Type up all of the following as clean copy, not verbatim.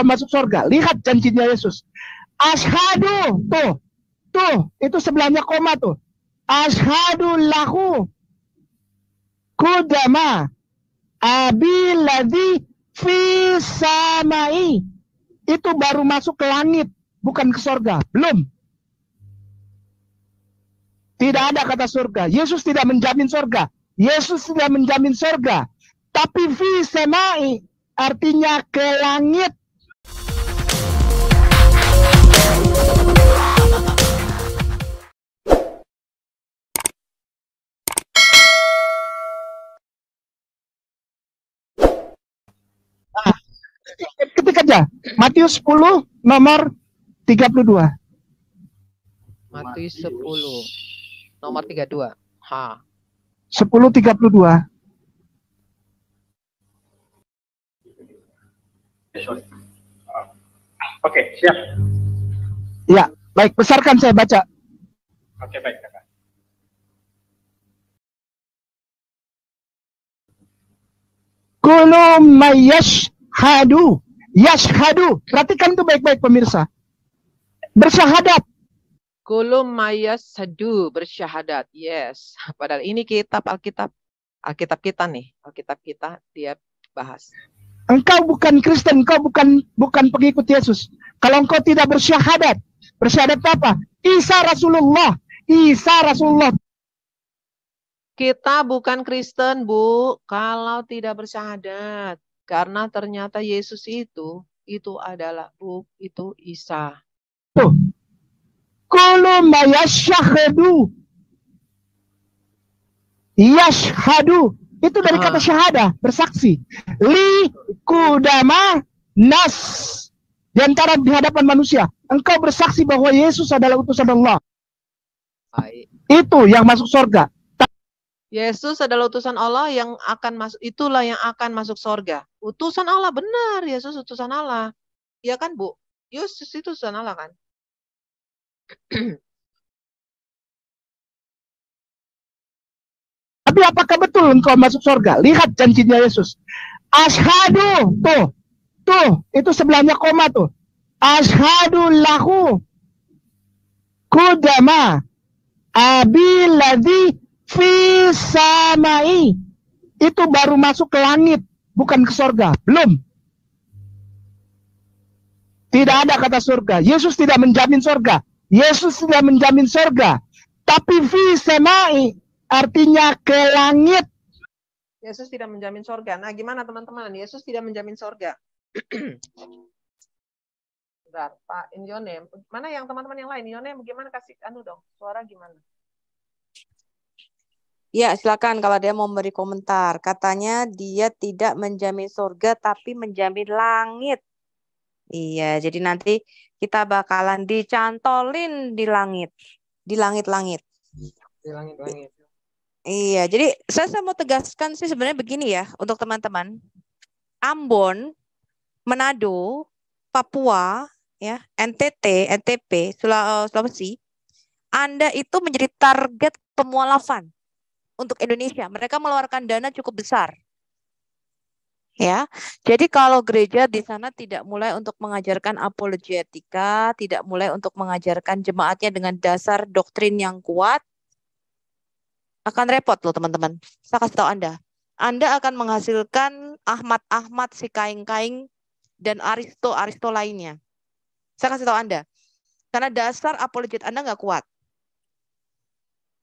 masuk surga. Lihat janjinya Yesus. Ashadu, tuh, itu sebelahnya koma tuh. Ashadu lahu kudama abiladhi fi samai. Itu baru masuk ke langit, bukan ke surga. Belum. Tidak ada kata surga. Yesus tidak menjamin surga. Yesus tidak menjamin surga. Tapi fi samai artinya ke langit. Ketik aja. Matius 10 nomor 32. Matius 10 nomor 32. 10:32. Oke, siap. Ya, baik, besarkan saya baca. Oke, baik, Kakak. Kullu mayyashhadu. Yashhadu. Perhatikan itu baik-baik pemirsa. Bersyahadat. Kulum mayas sadu bersyahadat. Yes. Padahal ini kitab Alkitab kita nih. Alkitab kita dia bahas. Engkau bukan Kristen, engkau bukan pengikut Yesus. Kalau engkau tidak bersyahadat, bersyahadat apa? Isa Rasulullah. Kita bukan Kristen, Bu, kalau tidak bersyahadat. Karena ternyata Yesus itu adalah itu Isa. Tuh. Kullu mayashhadu. Yashhadu. Itu dari kata syahadah, bersaksi. Li kudama nas. Di antara di hadapan manusia. Engkau bersaksi bahwa Yesus adalah utusan Allah. Baik. Itu yang masuk surga. Yesus adalah utusan Allah yang akan masuk, itulah yang akan masuk surga. Utusan Allah, benar, Yesus utusan Allah. Iya kan, Bu? Yesus itu utusan Allah kan? Tapi apakah betul engkau masuk surga? Lihat janjinya Yesus. Ashadu, tuh, itu sebelahnya koma tuh. Ashadu lahu kudama abiladhi fi samai. Itu baru masuk ke langit, bukan ke surga. Belum. Tidak ada kata surga. Yesus tidak menjamin surga. Yesus tidak menjamin surga. Tapi fi samai artinya ke langit. Yesus tidak menjamin surga. Nah, gimana teman-teman? Yesus tidak menjamin surga. Bentar, Pak Inyonem. Mana yang teman-teman yang lain? Inyonem, gimana kasih dong? Suara gimana? Ya, silakan kalau dia mau memberi komentar. Katanya dia tidak menjamin surga, tapi menjamin langit. Iya, jadi nanti kita bakalan dicantolin di langit. Di langit-langit. Di langit-langit. Iya, jadi saya mau tegaskan sih sebenarnya begini ya, untuk teman-teman. Ambon, Manado, Papua, ya, NTT, NTP, Sulawesi, Anda itu menjadi target pemualafan untuk Indonesia. Mereka mengeluarkan dana cukup besar. Ya, jadi kalau gereja di sana tidak mulai untuk mengajarkan apologetika, tidak mulai untuk mengajarkan jemaatnya dengan dasar doktrin yang kuat, akan repot loh teman-teman. Saya kasih tahu Anda akan menghasilkan Ahmad si kaing-kaing dan Aristo lainnya. Saya kasih tahu Anda, karena dasar apologet Anda nggak kuat.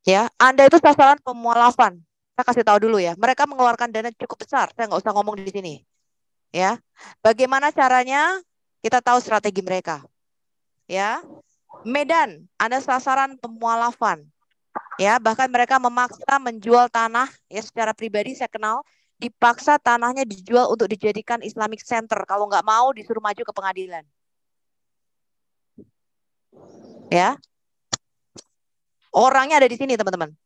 Ya, Anda itu sasaran pemualafan. Saya kasih tahu dulu ya, mereka mengeluarkan dana cukup besar. Saya nggak usah ngomong di sini. Ya, bagaimana caranya? Kita tahu strategi mereka. Ya, Medan, Anda sasaran pemualafan. Ya, bahkan mereka memaksa menjual tanah. Ya, secara pribadi saya kenal, dipaksa tanahnya dijual untuk dijadikan Islamic Center. Kalau nggak mau disuruh maju ke pengadilan. Ya, orangnya ada di sini teman-teman.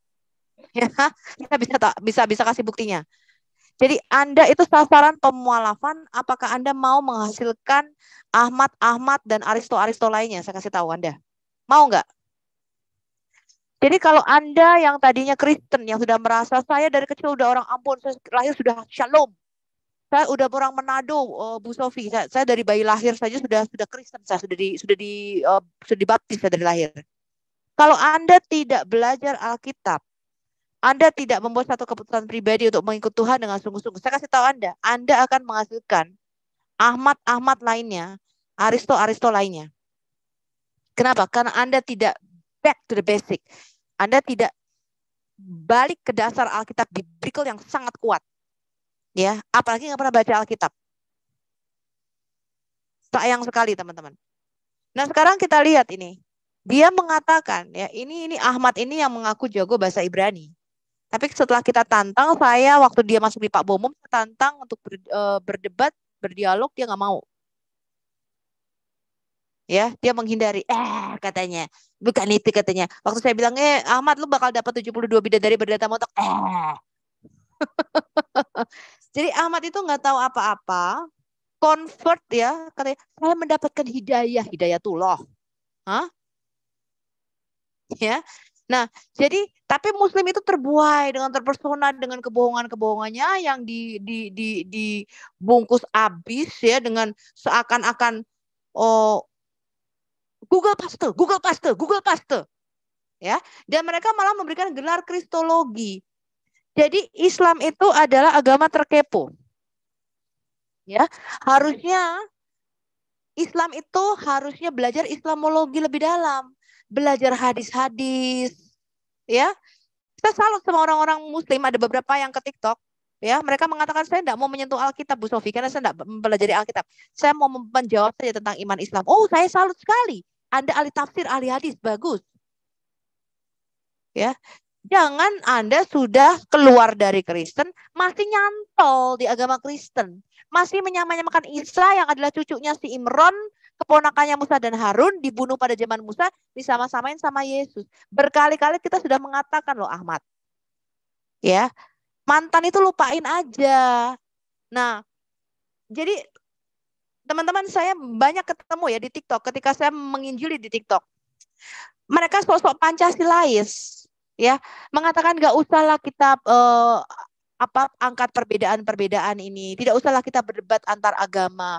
Ya, kita bisa kasih buktinya. Jadi Anda itu sasaran pemualafan. Apakah Anda mau menghasilkan Ahmad dan Aristo lainnya? Saya kasih tahu Anda. Mau nggak? Jadi kalau Anda yang tadinya Kristen, yang sudah merasa saya dari kecil udah orang Ambon, saya lahir sudah shalom. Saya udah orang Manado, Bu Sofi. Saya dari bayi lahir saja sudah Kristen. Saya sudah dibaptis saya dari lahir. Kalau Anda tidak belajar Alkitab, Anda tidak membuat satu keputusan pribadi untuk mengikut Tuhan dengan sungguh-sungguh, saya kasih tahu Anda akan menghasilkan Ahmad lainnya, Aristo lainnya. Kenapa? Karena Anda tidak back to the basic. Anda tidak balik ke dasar Alkitab biblical yang sangat kuat. Ya, apalagi nggak pernah baca Alkitab. Sayang sekali teman-teman. Nah, sekarang kita lihat ini. Dia mengatakan ya, ini Ahmad ini yang mengaku jago bahasa Ibrani. Tapi setelah kita tantang, saya waktu dia masuk di Pak Bomom, tantang untuk berdebat, berdialog, dia nggak mau. Ya, dia menghindari. Katanya. Bukan itu katanya. Waktu saya bilang, Ahmad lu bakal dapat 72 bidadari berdata motok. Jadi Ahmad itu nggak tahu apa-apa. Convert ya, katanya, saya mendapatkan hidayatullah. Hah? Ya. Nah, jadi tapi Muslim itu terbuai dengan terpesona dengan kebohongan-kebohongannya yang dibungkus abis ya dengan seakan-akan Google Paste. Ya. Dan mereka malah memberikan gelar kristologi. Jadi Islam itu adalah agama terkepo. Ya, Islam itu harusnya belajar Islamologi lebih dalam, belajar hadis-hadis. Ya. Kita salut sama orang-orang Muslim, ada beberapa yang ke TikTok, ya, mereka mengatakan saya tidak mau menyentuh Alkitab Bu Sofi karena saya tidak mempelajari Alkitab. Saya mau menjawab saja tentang iman Islam. Oh, saya salut sekali. Anda ahli tafsir, ahli hadis, bagus. Ya. Jangan Anda sudah keluar dari Kristen, masih nyantol di agama Kristen. Masih menyamakan Isa yang adalah cucunya si Imron, keponakannya Musa dan Harun, dibunuh pada zaman Musa, disama-samain sama Yesus. Berkali-kali kita sudah mengatakan loh Ahmad. Ya, mantan itu lupain aja. Nah, jadi teman-teman saya banyak ketemu ya di TikTok ketika saya menginjili di TikTok. Mereka sosok Pancasilais. Ya, mengatakan nggak usahlah kita angkat perbedaan-perbedaan ini, tidak usahlah kita berdebat antar agama.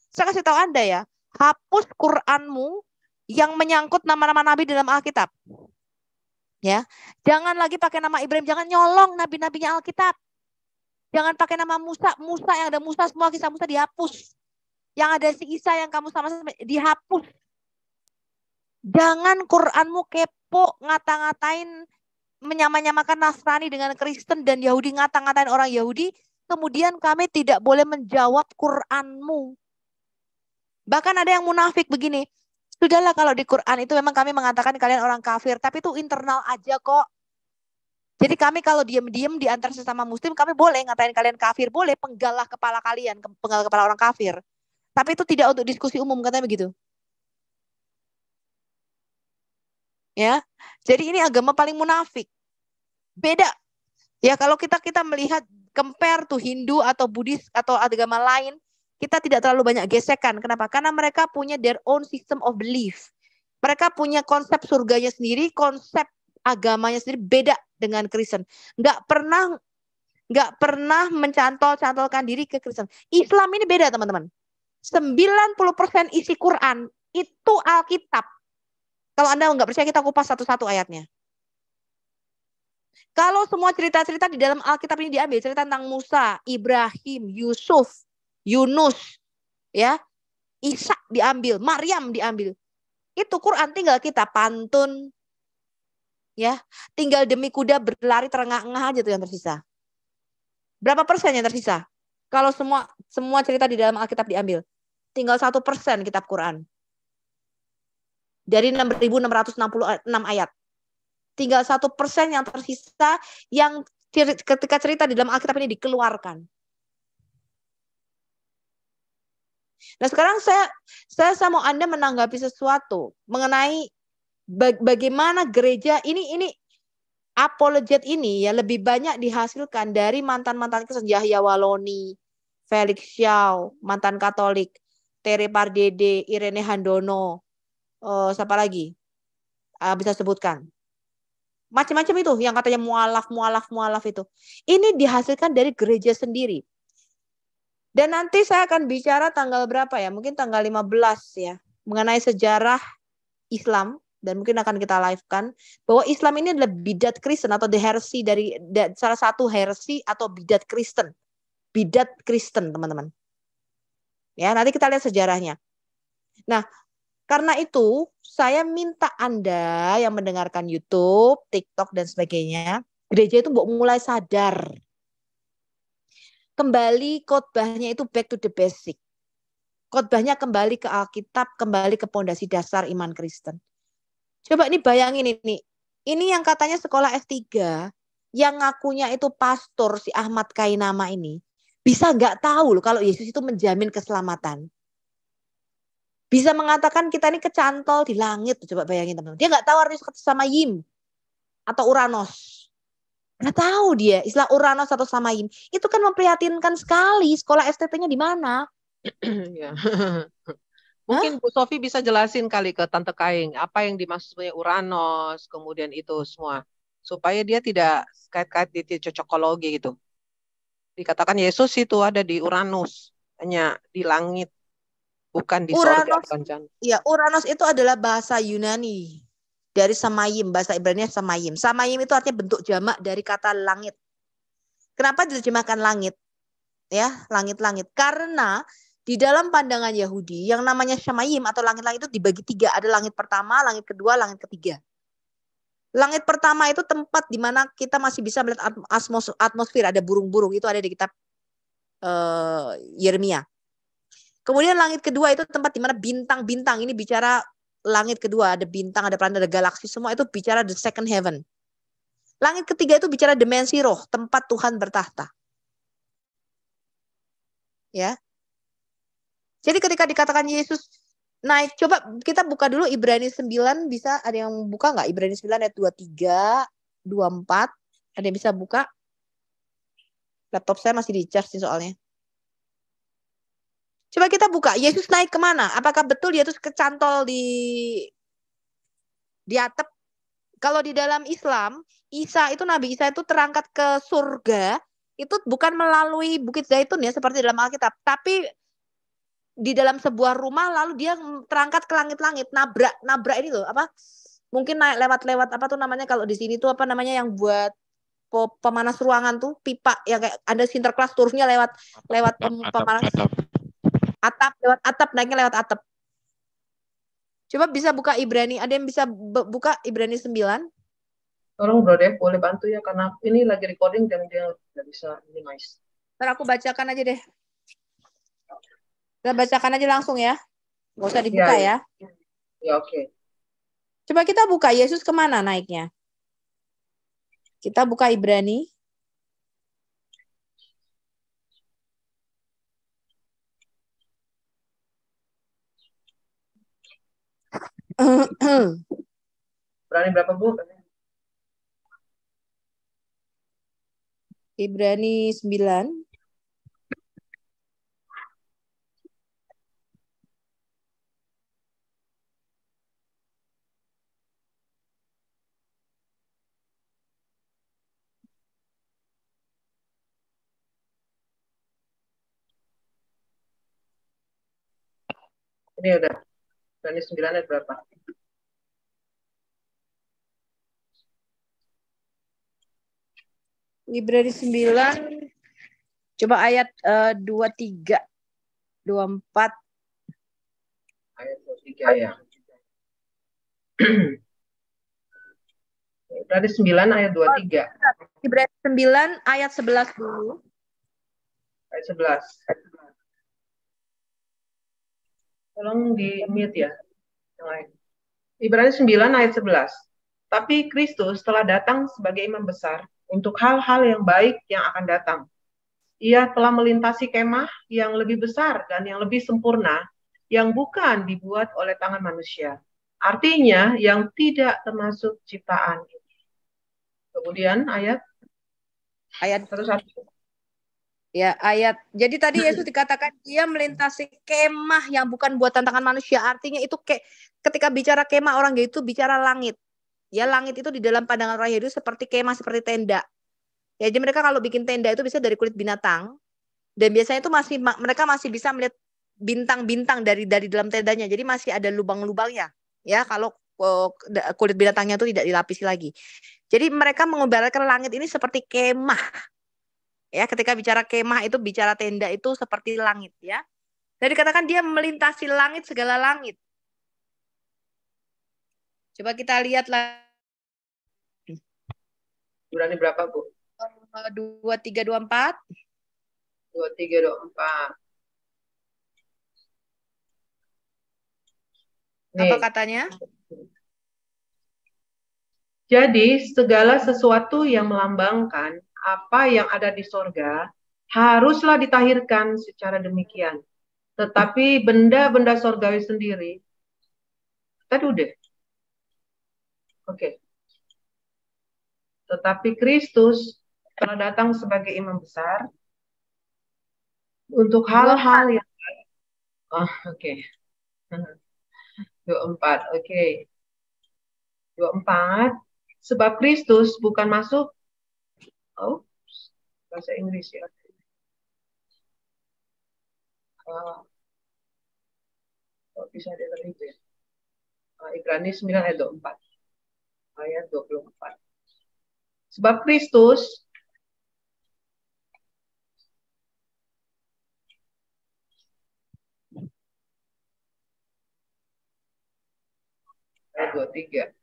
Saya kasih tahu Anda ya, hapus Quranmu yang menyangkut nama-nama nabi dalam Alkitab. Ya, jangan lagi pakai nama Ibrahim, jangan nyolong nabi-nabinya Alkitab. Jangan pakai nama Musa yang ada Musa, semua kisah Musa dihapus. Yang ada si Isa yang kamu sama-sama dihapus. Jangan Quranmu kepo ngata-ngatain, menyamakan Nasrani dengan Kristen dan Yahudi, ngata-ngatain orang Yahudi, kemudian kami tidak boleh menjawab Quranmu. Bahkan ada yang munafik begini, sudahlah kalau di Quran itu memang kami mengatakan kalian orang kafir, tapi itu internal aja kok. Jadi kami kalau diam-diam di antara sesama Muslim, kami boleh ngatain kalian kafir, boleh penggalah kepala kalian, penggal kepala orang kafir. Tapi itu tidak untuk diskusi umum, katanya begitu. Ya, jadi ini agama paling munafik. Beda. Ya, kalau kita melihat compare to Hindu atau Buddhis atau agama lain, kita tidak terlalu banyak gesekan. Kenapa? Karena mereka punya their own system of belief. Mereka punya konsep surganya sendiri, konsep agamanya sendiri beda dengan Kristen. Nggak pernah mencantol-cantolkan diri ke Kristen. Islam ini beda, teman-teman. 90% isi Quran itu Alkitab. Kalau Anda nggak percaya, kita kupas satu-satu ayatnya. Kalau semua cerita-cerita di dalam Alkitab ini diambil, cerita tentang Musa, Ibrahim, Yusuf, Yunus, ya, Isa diambil, Maryam diambil. Itu Quran tinggal kita pantun, ya, tinggal demi kuda berlari terengah-engah aja tuh yang tersisa. Berapa persen yang tersisa? Kalau semua cerita di dalam Alkitab diambil, tinggal 1% kitab Quran. Dari 6.666 ayat. Tinggal 1% yang tersisa yang ketika cerita di dalam Alkitab ini dikeluarkan. Nah, sekarang saya mau Anda menanggapi sesuatu mengenai bagaimana gereja ini apologet ini ya lebih banyak dihasilkan dari mantan-mantan Kristen, Yahya Waloni, Felix Xiao, mantan Katolik, Tere Pardede, Irene Handono, siapa lagi? Bisa sebutkan. Macam-macam itu yang katanya mualaf itu. Ini dihasilkan dari gereja sendiri. Dan nanti saya akan bicara tanggal berapa ya? Mungkin tanggal 15 ya. Mengenai sejarah Islam. Dan mungkin akan kita live-kan. Bahwa Islam ini adalah bidat Kristen atau the heresy dari salah satu heresy atau bidat Kristen. Bidat Kristen teman-teman. Ya, nanti kita lihat sejarahnya. Nah, karena itu saya minta Anda yang mendengarkan YouTube, TikTok dan sebagainya. Gereja itu mulai sadar. Kembali khotbahnya itu back to the basic. Khotbahnya kembali ke Alkitab, kembali ke pondasi dasar iman Kristen. Coba ini bayangin ini. Ini yang katanya sekolah S3, yang ngakunya itu pastor si Ahmad Kainama ini, bisa nggak tahu loh kalau Yesus itu menjamin keselamatan. Bisa mengatakan kita ini kecantol di langit. Coba bayangin teman-teman. Dia nggak tahu artinya kata Samayim atau Uranos. Nggak tahu dia istilah Uranos atau Samayim. Itu kan memprihatinkan sekali. Sekolah STT-nya di mana? Ya. Mungkin Bu Sofi bisa jelasin kali ke Tante Kaing apa yang dimaksud sebenarnya Uranos, kemudian itu semua. Supaya dia tidak kait-kait di cocokologi gitu. Dikatakan Yesus itu ada di Uranus, hanya di langit, bukan di sorga. Uranos itu adalah bahasa Yunani. Dari Samayim, bahasa Ibrani Samayim. Samayim itu artinya bentuk jamak dari kata langit. Kenapa diterjemahkan langit? Ya, langit-langit. Karena di dalam pandangan Yahudi, yang namanya Samayim atau langit-langit itu dibagi 3. Ada langit pertama, langit kedua, langit ketiga. Langit pertama itu tempat di mana kita masih bisa melihat atmosfer. Ada burung-burung, itu ada di kitab Yeremia. Kemudian langit kedua itu tempat di mana bintang-bintang. Ini bicara langit kedua, ada bintang, ada planet, ada galaksi, semua itu bicara the second heaven. Langit ketiga itu bicara dimensi roh, tempat Tuhan bertahta. Ya. Jadi ketika dikatakan Yesus naik, coba kita buka dulu Ibrani 9, bisa ada yang buka nggak? Ibrani 9 ayat 23, 24, ada yang bisa buka? Laptop saya masih di charge sih soalnya. Coba kita buka, Yesus naik kemana? Apakah betul Yesus kecantol di atap? Kalau di dalam Islam, Nabi Isa itu terangkat ke surga, itu bukan melalui Bukit Zaitun ya, seperti dalam Alkitab. Tapi di dalam sebuah rumah, lalu dia terangkat ke langit-langit, nabrak ini loh, apa? Mungkin naik lewat apa tuh namanya kalau di sini tuh apa namanya yang buat pemanas ruangan tuh, pipa, yang kayak ada Sinterklas turunnya lewat pemanas. Lewat atap, naiknya lewat atap. Coba bisa buka Ibrani, ada yang bisa buka Ibrani 9? Tolong Bro Dev, boleh bantu ya, karena ini lagi recording dan dia nggak bisa minimize. Ntar aku bacakan aja deh. Kita bacakan aja langsung ya. Nggak usah dibuka ya. Ya oke. Coba kita buka, Yesus kemana naiknya? Kita buka Ibrani. Berani berapa Bu? Ibrani 9. Ini udah. Ibrani 9 ayat berapa? Ibrani 9. Coba ayat 23, 24. Ayat 23 ya. Ibrani 9 ayat 23. Ibrani 9 ayat 11 dulu. Ayat 11. Tolong di mute ya. Yang lain. Ibrani 9 ayat 11. Tapi Kristus telah datang sebagai imam besar untuk hal-hal yang baik yang akan datang. Ia telah melintasi kemah yang lebih besar dan yang lebih sempurna, yang bukan dibuat oleh tangan manusia. Artinya yang tidak termasuk ciptaan. Kemudian ayat 1. Ya, jadi tadi Yesus dikatakan dia melintasi kemah yang bukan buatan tangan manusia. Artinya itu ketika bicara kemah orang itu bicara langit. Ya, langit itu di dalam pandangan orang Yahudi seperti kemah, seperti tenda. Ya, jadi mereka kalau bikin tenda itu bisa dari kulit binatang. Dan biasanya itu mereka masih bisa melihat bintang-bintang dari dalam tendanya. Jadi masih ada lubang-lubangnya. Ya, kalau kulit binatangnya itu tidak dilapisi lagi. Jadi mereka menggambarkan langit ini seperti kemah. Ya, ketika bicara kemah itu bicara tenda itu seperti langit ya. Dan dikatakan dia melintasi langit, segala langit. Coba kita lihat lah. Ibrani berapa, Bu? 2324. 2324. Apa katanya? Jadi segala sesuatu yang melambangkan apa yang ada di sorga haruslah ditahirkan secara demikian. Tetapi benda-benda sorgawi sendiri, tadi udah. Oke. Tetapi Kristus telah datang sebagai imam besar untuk hal-hal yang oke. 24, oke. 24, sebab Kristus bukan masuk, bahasa Inggris ya. Bisa dari itu ya. Ibrani 9 ayat 24. Ayat 24. Sebab Kristus ayat 23.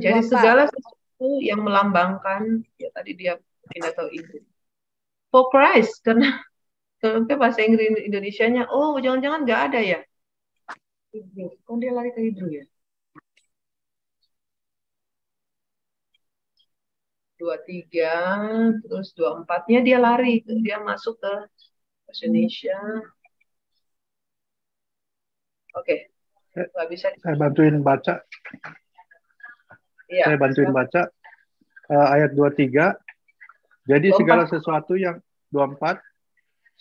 Jadi segala sesuatu yang melambangkan, ya tadi dia tidak tahu itu. For Christ, karena bahasa Inggris Indonesianya, oh jangan-jangan nggak ada ya. Kok dia lari ke Hebrew ya? 23, terus 24-nya dia lari, dia masuk ke bahasa Indonesia. Oke, nggak bisa. Saya bantuin baca. Ya, saya bantuin baca ayat 23. Jadi 24. Segala sesuatu yang 24,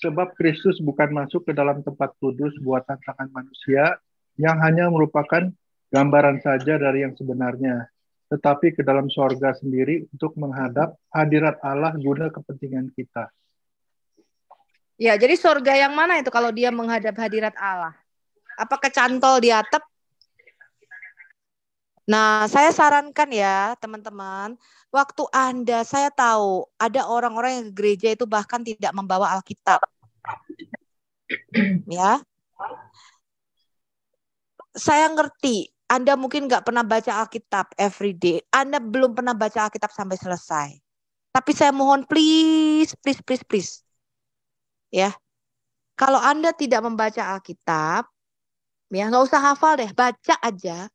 sebab Kristus bukan masuk ke dalam tempat kudus buatan tangan manusia yang hanya merupakan gambaran saja dari yang sebenarnya, tetapi ke dalam sorga sendiri untuk menghadap hadirat Allah guna kepentingan kita. Ya, jadi sorga yang mana itu kalau dia menghadap hadirat Allah? Apa kecantol di atap? Nah, saya sarankan ya teman-teman, waktu saya tahu ada orang-orang yang ke gereja itu bahkan tidak membawa Alkitab. Ya. Saya ngerti, Anda mungkin nggak pernah baca Alkitab every day. Anda belum pernah baca Alkitab sampai selesai. Tapi saya mohon please. Ya. Kalau Anda tidak membaca Alkitab, ya nggak usah hafal deh, baca aja.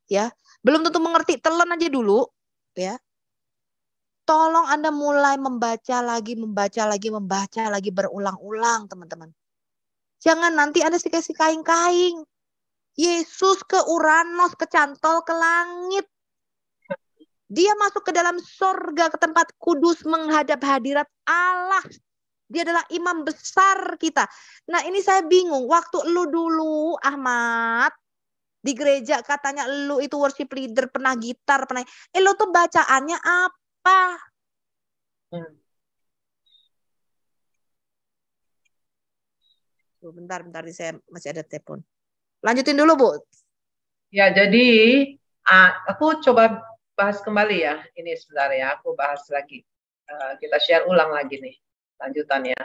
Ya. Belum tentu mengerti, telan aja dulu, ya. Tolong Anda mulai membaca lagi berulang-ulang, teman-teman. Jangan nanti Anda dikasih kaing-kaing. Yesus ke Uranos, kecantol ke langit. Dia masuk ke dalam sorga, ke tempat kudus menghadap hadirat Allah. Dia adalah imam besar kita. Nah ini saya bingung, waktu lu dulu Ahmad, di gereja katanya lu itu worship leader, pernah gitar, lu tuh bacaannya apa? Bentar, saya masih ada telepon. Lanjutin dulu, Bu. Ya, jadi aku coba bahas kembali ya. Ini sebentar ya, aku bahas lagi. Kita share ulang lagi nih, lanjutannya.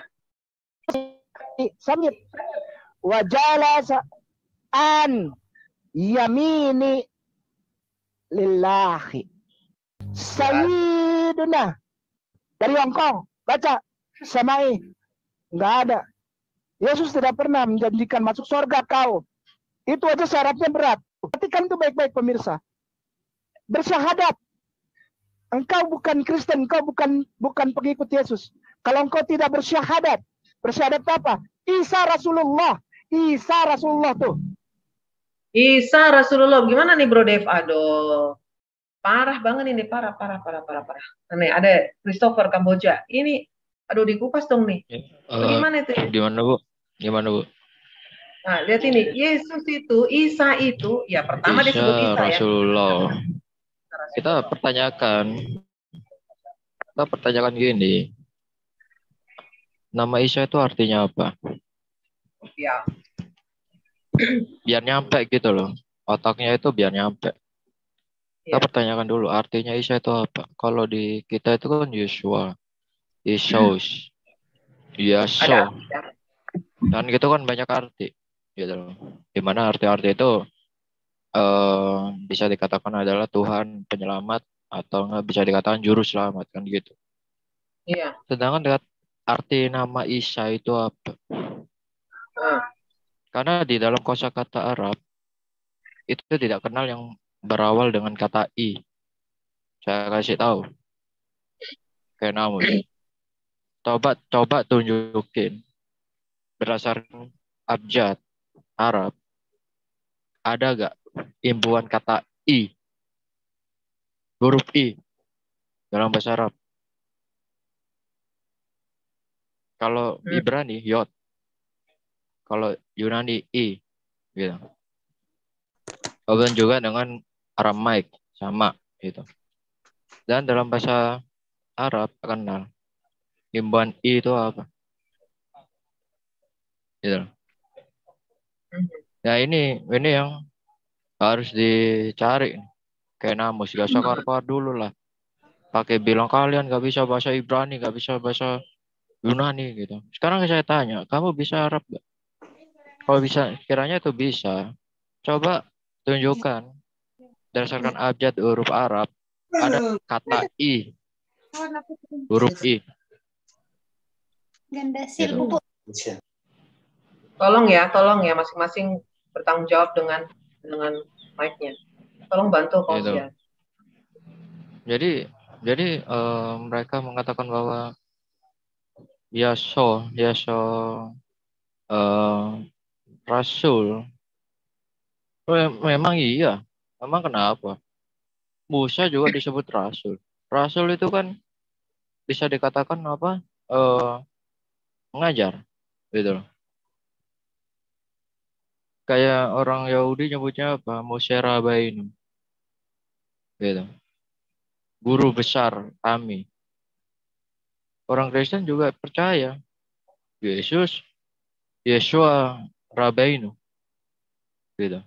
Samit. Wajalasa an yamini lillahi Sayyiduna dari Hongkong, baca Samai. Nggak ada. Yesus tidak pernah menjanjikan masuk surga kau. Itu aja syaratnya berat. Perhatikan itu baik-baik pemirsa. Bersyahadat. Engkau bukan Kristen, engkau bukan pengikut Yesus. Kalau engkau tidak bersyahadat apa? Isa Rasulullah tuh. Isa Rasulullah, gimana nih Bro Dev? Aduh, parah banget ini, parah. Nih ada Christopher Kamboja. Ini, aduh dikupas dong nih. Gimana itu? Gimana Bu? Nah, lihat ini, Yesus itu, Isa itu, ya pertama Isa disebut Isa Rasulullah. ya. Kita pertanyakan gini. Nama Isa itu artinya apa? Ya. Biar nyampe gitu loh. Otaknya itu biar nyampe. Kita Ya. pertanyakan dulu artinya Isa itu apa. Kalau di kita itu kan Yeshua, Yesus, Ada Yaso. ya. Dan gitu kan banyak arti. Gitu loh. Dimana arti-arti itu bisa dikatakan adalah Tuhan penyelamat atau nggak bisa dikatakan juru selamat kan gitu. Iya. Sedangkan arti nama Isa itu apa? Karena di dalam kosakata Arab itu tidak kenal yang berawal dengan kata I. Saya kasih tahu. Kayak namus. Coba tunjukin berdasarkan abjad Arab ada gak imbuhan kata I, huruf I dalam bahasa Arab? Kalau Ibrani Yod, kalau Yunani I, gitu. Kemudian juga dengan Aramaik sama gitu. Dan dalam bahasa Arab kenal imbuhan I itu apa? Gitu. Nah ini yang harus dicari. Kayak namus gak sakar dulu lah. Pakai bilang kalian gak bisa bahasa Ibrani, gak bisa bahasa Yunani gitu. Sekarang saya tanya, kamu bisa Arab gak? Kalau bisa, kiranya itu bisa. Coba tunjukkan berdasarkan abjad huruf Arab ada kata I, huruf I. Gitu. Tolong ya masing-masing bertanggung jawab dengan mic-nya. Tolong bantu Fauzian. Jadi mereka mengatakan bahwa Yaso Rasul. Memang iya. Memang kenapa? Musa juga disebut Rasul. Rasul itu kan bisa dikatakan apa? Mengajar, gitu loh. Kayak orang Yahudi nyebutnya apa? Moshe Rabbeinu, gitu. Guru besar kami. Orang Kristen juga percaya Yesus, Yeshua Rabbeinu, gitu.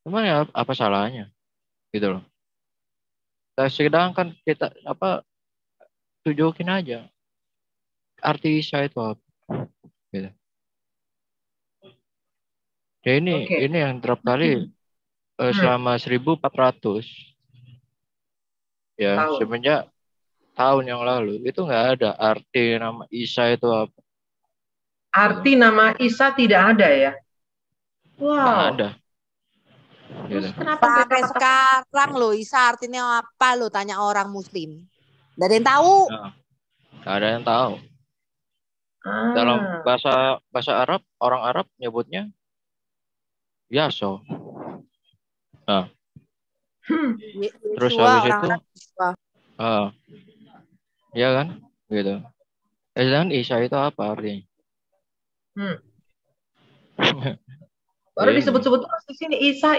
Cuman ya apa salahnya, gitu loh. Nah, sedangkan kita tunjukin aja arti Isa itu apa, gitu. Ya ini yang terap kali selama 1400 ya tahun. semenjak tahun yang lalu itu nggak ada arti nama Isa itu apa. Arti nama Isa tidak ada ya? Wow. Nggak ada. Terus Gitu. kenapa Sampai sekarang lo Isa artinya apa lo tanya orang Muslim? Gak ada yang tahu. Nah, nggak ada yang tahu. Dalam bahasa Arab, orang Arab nyebutnya Yaso. Nah, terus habis itu, ya kan, gitu. Dan Isa itu apa artinya? Baru disebut-sebut di sini Isa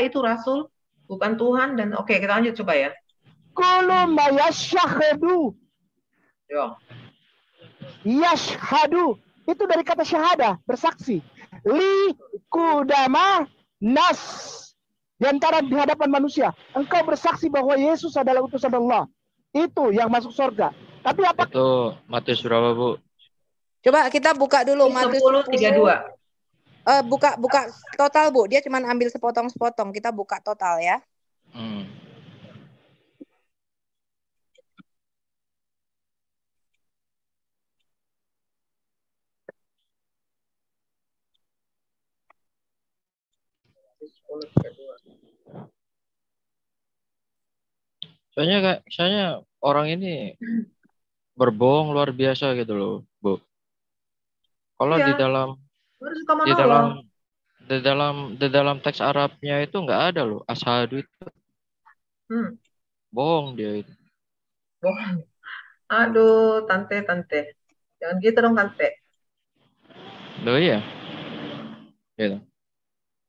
itu Rasul, bukan Tuhan dan oke kita lanjut coba ya. Kullu ma yashhadu. Yo. Yashhadu itu dari kata syahada, bersaksi. Li kudama nas di antara di hadapan manusia. Engkau bersaksi bahwa Yesus adalah utusan Allah. Itu yang masuk surga. Tapi apa? Itu Matius berapa, Bu? Coba kita buka dulu Matius 10:32. Buka total, Bu. Dia cuma ambil sepotong-sepotong. Kita buka total ya. Soalnya orang ini berbohong luar biasa gitu loh, Bu. Kalau di dalam teks Arabnya itu nggak ada loh asyhadu itu. Bohong dia itu. Bohong. Aduh, tante. Jangan gitu dong, tante. Loh iya. Gitu.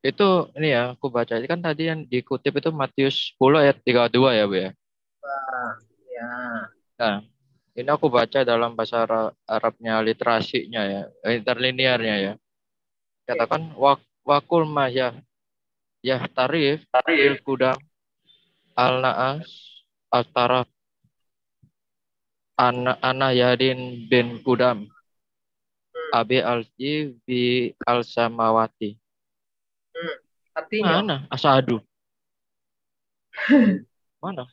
Itu ini ya, aku baca kan tadi yang dikutip itu Matius 10 ayat 32 ya, Bu ya. Ya. Nah, Ini aku baca dalam bahasa Arabnya, literasinya ya, interlinearnya ya. Katakan wakul ma ya tarif bil kudam al naas al-taraf ana yadin bin kudam abi alji bi al samawati. Artinya, Mana asadu? Mana?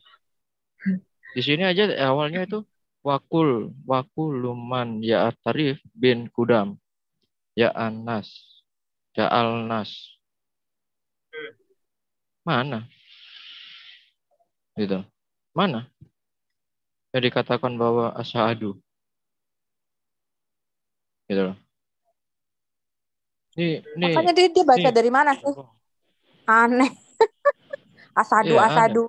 Di sini aja awalnya itu wakul luman ya tarif bin kudam ya anas ya alnas. Mana? Gitu. Mana? Yang dikatakan bahwa asadu. Gitu loh. Ini Makanya dia baca dari mana sih? Aneh. Asadu, iya, asadu.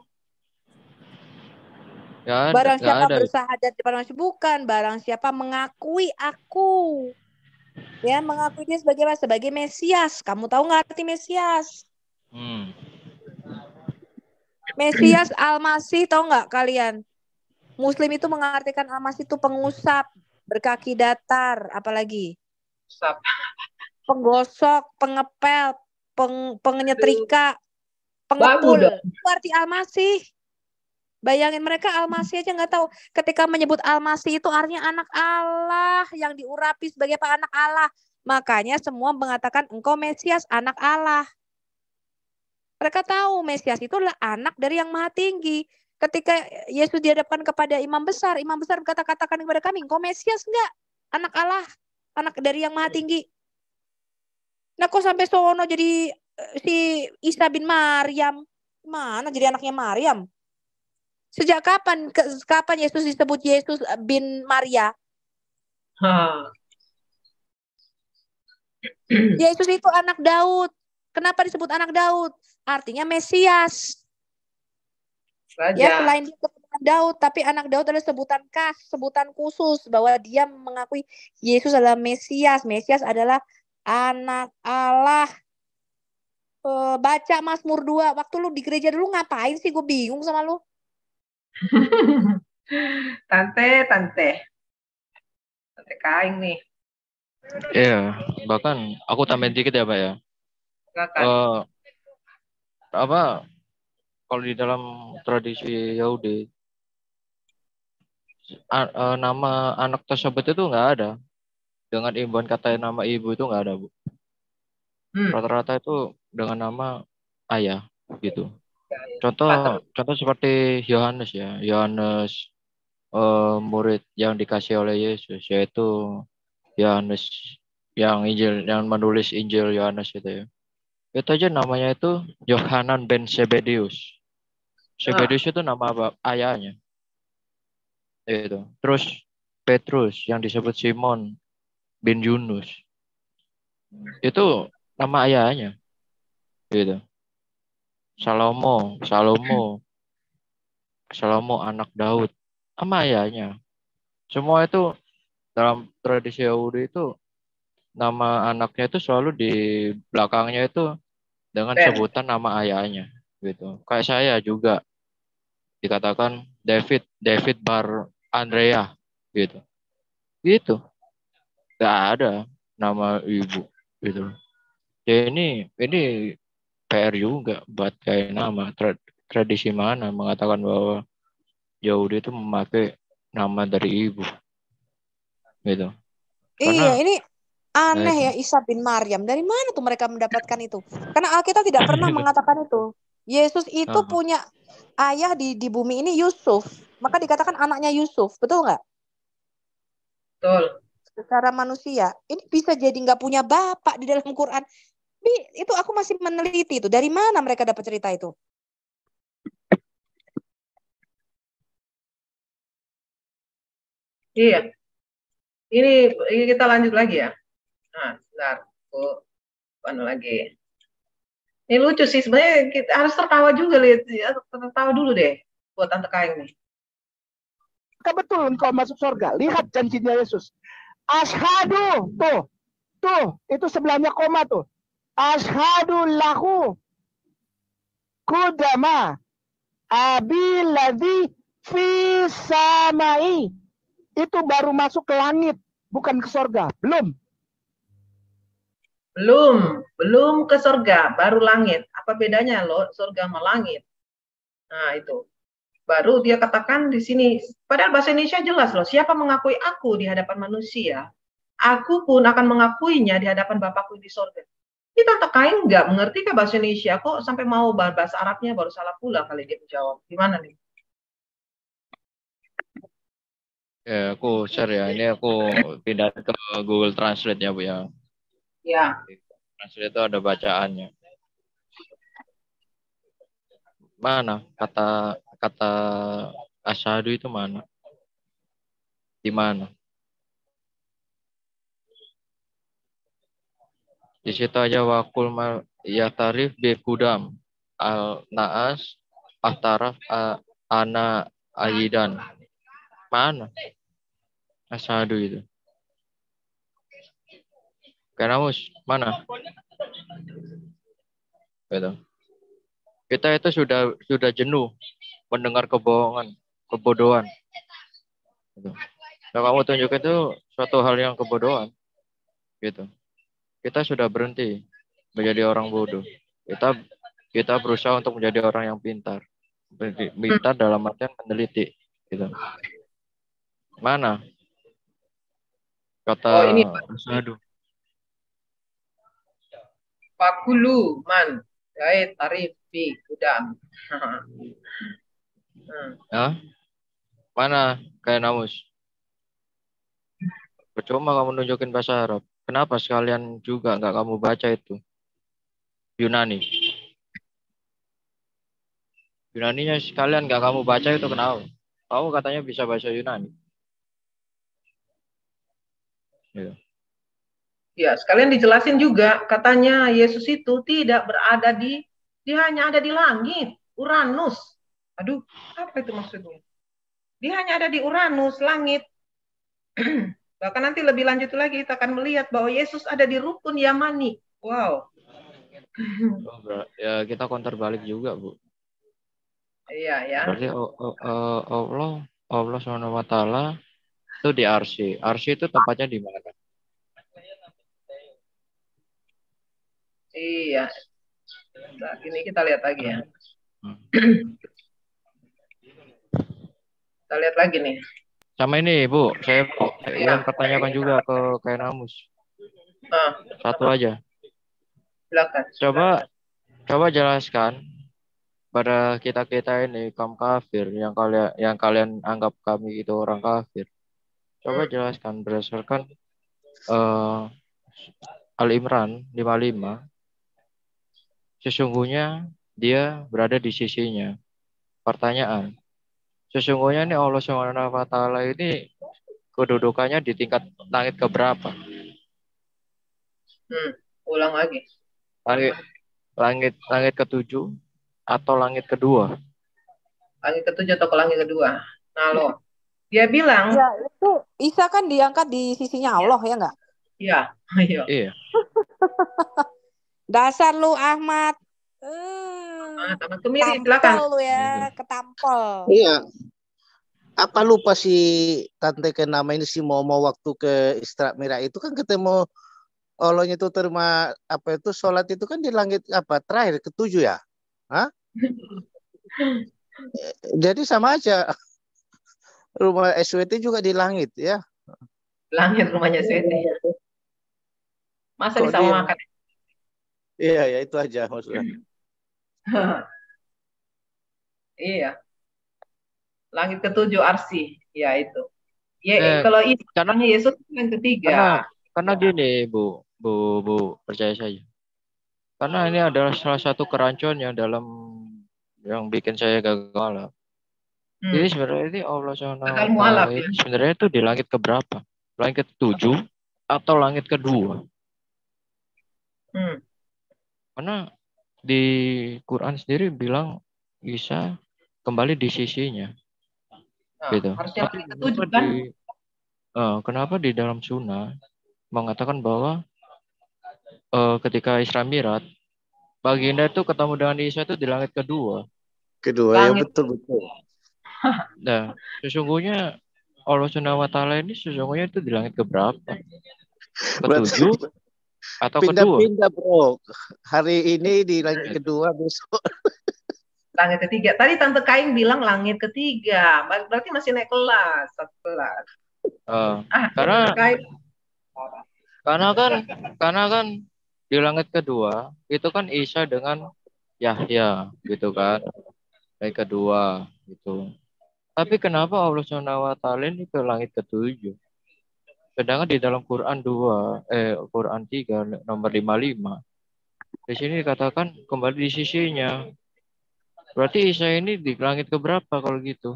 Aneh. Barang siapa ada. bersahadat di depan manusia, bukan. Barang siapa mengakui aku. Ya, mengakui dia sebagai apa? Sebagai Mesias. Kamu tahu nggak arti Mesias? Mesias, Al-Masih, tahu nggak kalian? Muslim itu mengartikan Al-Masih itu pengusap, berkaki datar, apalagi? Penggosok, pengepel, penyetrika, pengepul. Itu arti Al-Masih. Bayangin mereka Al-Masih aja nggak tahu. Ketika menyebut Al-Masih itu artinya anak Allah yang diurapi sebagai anak Allah. Makanya semua mengatakan engkau Mesias, anak Allah. Mereka tahu Mesias itu adalah anak dari yang maha tinggi. Ketika Yesus dihadapkan kepada imam besar berkata-katakan kepada kami, engkau Mesias enggak? Anak Allah, anak dari yang maha tinggi. Nah kok sampai sono jadi si Isa bin Maryam? Mana jadi anaknya Maryam? Sejak kapan Yesus disebut Yesus bin Maria? Yesus itu anak Daud. Kenapa disebut anak Daud? Artinya Mesias. Raja. Ya, selain dia keturunan Daud, tapi anak Daud adalah sebutan khas, sebutan khusus bahwa dia mengakui Yesus adalah Mesias. Mesias adalah anak Allah. Baca Mazmur 2. Waktu lu di gereja dulu ngapain sih? Gue bingung sama lu. Tante kain nih. Iya, bahkan aku tambahin dikit ya Pak ya. Kalau di dalam tradisi Yahudi, nama anak tersebut itu nggak ada. Dengan imbuhan kata nama ibu itu nggak ada, Bu. Rata-rata itu dengan nama ayah gitu. Contoh seperti Yohanes ya. Yohanes murid yang dikasih oleh Yesus, yaitu Yohanes yang menulis Injil Yohanes itu ya. Itu aja namanya itu Yohanan ben Zebedius. Zebedius itu nama ayahnya. Itu. Terus Petrus yang disebut Simon bin Yunus. Itu nama ayahnya. Gitu. Salomo anak Daud. Nama ayahnya. Semua itu dalam tradisi Yahudi itu nama anaknya itu selalu di belakangnya itu dengan sebutan nama ayahnya gitu. Kayak saya juga dikatakan David Bar Andrea gitu. Gitu. Gak ada nama ibu gitu. Ya ini PR juga buat kayak nama tradisi mana mengatakan bahwa Yahudi itu memakai nama dari ibu gitu. Iya, ini aneh ya Isa bin Maryam. Dari mana tuh mereka mendapatkan itu? Karena Alkitab tidak pernah mengatakan itu. Yesus itu punya ayah di bumi ini Yusuf. Maka dikatakan anaknya Yusuf. Betul nggak? Betul. Secara manusia. Ini bisa jadi nggak punya bapak di dalam Quran. Itu aku masih meneliti itu. Dari mana mereka dapat cerita itu? Iya. Ini kita lanjut lagi ya. Nah, sebentar. Mana lagi? Ini lucu sih sebenarnya, kita harus tertawa juga, lihat. Tertawa dulu deh buat Tante Kain nih. Betul engkau masuk surga. Lihat janjinya Yesus. Ashadu, tuh, itu sebelahnya koma tuh. Ashadu lahu kudama abiladhi fi samai. itu baru masuk ke langit, bukan ke sorga. Belum. Belum ke surga, baru langit. Apa bedanya loh surga sama langit? Nah, itu. Baru dia katakan di sini, padahal bahasa Indonesia jelas loh, siapa mengakui aku di hadapan manusia, aku pun akan mengakuinya di hadapan Bapakku di surga. Kita Kain nggak mengerti ke bahasa Indonesia, kok sampai mau bahasa Arabnya baru salah pula kali dia menjawab. Gimana nih? Ya, aku share ya. Ini aku pindah ke Google Translate ya, Bu ya. Ya. Translate itu ada bacaannya. Mana kata asyhadu itu mana? Di mana? Di situ aja wakul ya tarif bi kudam al naas ahtaraf ana ayidan. Mana? Asyhadu itu. Keramus, mana? Gitu. Kita itu sudah jenuh mendengar kebodohan. Gitu. Nah, kamu tunjuk itu suatu hal yang kebodohan. Gitu. Kita sudah berhenti menjadi orang bodoh. Kita berusaha untuk menjadi orang yang pintar. Pintar dalam artian meneliti. Gitu. Mana? Kata ini asyhadu. Fakulu man jahit tarif bi kudam. Hah? Mana kayak namus? Percuma kamu nunjukin bahasa Arab. Kenapa sekalian juga nggak kamu baca itu? Yunani. Yunaninya sekalian nggak kamu baca itu kenapa? Kamu katanya bisa bahasa Yunani. Ya. Ya, sekalian dijelasin juga, katanya Yesus itu tidak berada dia hanya ada di langit, Uranus. Aduh, apa itu maksudnya? Dia hanya ada di Uranus, langit. Bahkan nanti lebih lanjut lagi kita akan melihat bahwa Yesus ada di rukun Yamani. Wow. Ya kita counter balik juga, Bu. Iya ya. Berarti Allah SWT itu di Arsy. Arsy itu tempatnya di mana? Iya. Nah, ini kita lihat lagi ya. Kita lihat lagi nih. Sama ini, Bu. Saya ingin pertanyakan juga ke Kainamus. Satu aja. Silakan. Coba jelaskan pada kita ini kaum kafir yang kalian anggap kami itu orang kafir. Coba jelaskan berdasarkan Al-Imran 55. Sesungguhnya dia berada di sisinya. Pertanyaan, sesungguhnya ini Allah SWT ini kedudukannya di tingkat langit keberapa? Ulang lagi. Langit ketujuh atau langit kedua? Langit ketujuh atau ke langit kedua? Nah loh, dia bilang. Ya itu Isa kan diangkat di sisinya Allah ya nggak? Iya. Iya. Dasar lu Ahmad. Kemiri, silakan. Lu ya, ketampol. Iya. Apa lupa si tante ke nama ini si Momo waktu ke Isra Mi'raj itu kan ketemu Allahnya itu terima apa itu sholat itu kan di langit apa terakhir ketujuh ya? Hah? Jadi sama aja. Rumah SWT juga di langit ya. Langit rumahnya SWT. Masa bisa makan? Iya ya itu aja maksudnya. Iya. Langit ketujuh Arsy, ya itu. Kalau karena Yesus yang ketiga. Karena gini, Bu, percaya saja. Karena ini adalah salah satu kerancuan yang bikin saya gagal. Jadi sebenarnya ini Allah SWT ini sebenarnya itu di langit keberapa? Langit ke-7 atau langit kedua? Karena di Quran sendiri bilang Isa kembali di sisinya. Gitu. Kenapa di dalam sunnah mengatakan bahwa ketika Isra Mi'raj baginda itu ketemu dengan Isa itu di langit kedua. Ya betul. Nah, sesungguhnya Allah Subhanahu wa Ta'ala ini sesungguhnya itu di langit keberapa? Berarti Ketujuh atau kedua? pindah-pindah bro. Hari ini di langit kedua, besok Langit ketiga. Tadi Tante Kain bilang langit ketiga. Berarti masih naik kelas. 1 kelas. Karena Tante Kain. karena kan di langit kedua itu kan Isa dengan Yahya gitu kan. Langit kedua gitu. Tapi kenapa Allah Subhanahu wa Ta'ala ini ke langit ketujuh? Sedangkan di dalam Quran 3 nomor 55 di sini dikatakan kembali di sisinya. Berarti Isa ini di langit keberapa kalau gitu?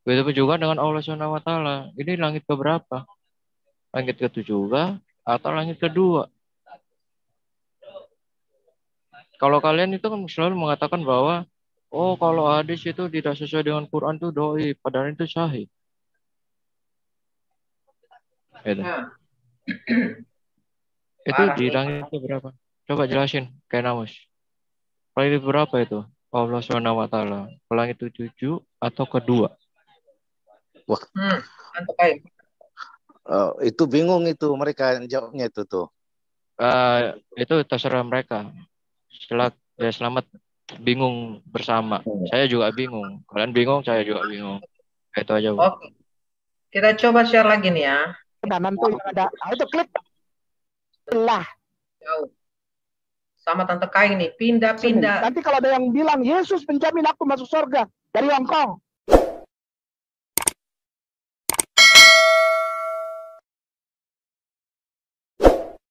Begitu juga dengan Allah Subhanahu wa Ta'ala. Ini langit keberapa? Langit ketujuh atau langit kedua? Kalau kalian itu kan selalu mengatakan bahwa kalau hadis itu tidak sesuai dengan Quran itu doi, padahal itu sahih. Gitu. Itu di langit berapa? Coba jelasin, kayak Namus. Langit berapa itu? Allah Subhanahu wa Ta'ala. Langit 7 atau kedua? Wah. Itu bingung itu mereka jawabnya itu tuh. Itu terserah mereka. Setelah selamat bingung bersama. Saya juga bingung. Kalian bingung, saya juga bingung. Itu aja, Bu. Oke. Kita coba share lagi nih ya. Nah, nanti ada itu klik lah. Jauh. Sama Tante Kain nih, pindah-pindah. Nanti kalau ada yang bilang Yesus menjamin aku masuk surga dari Hongkong,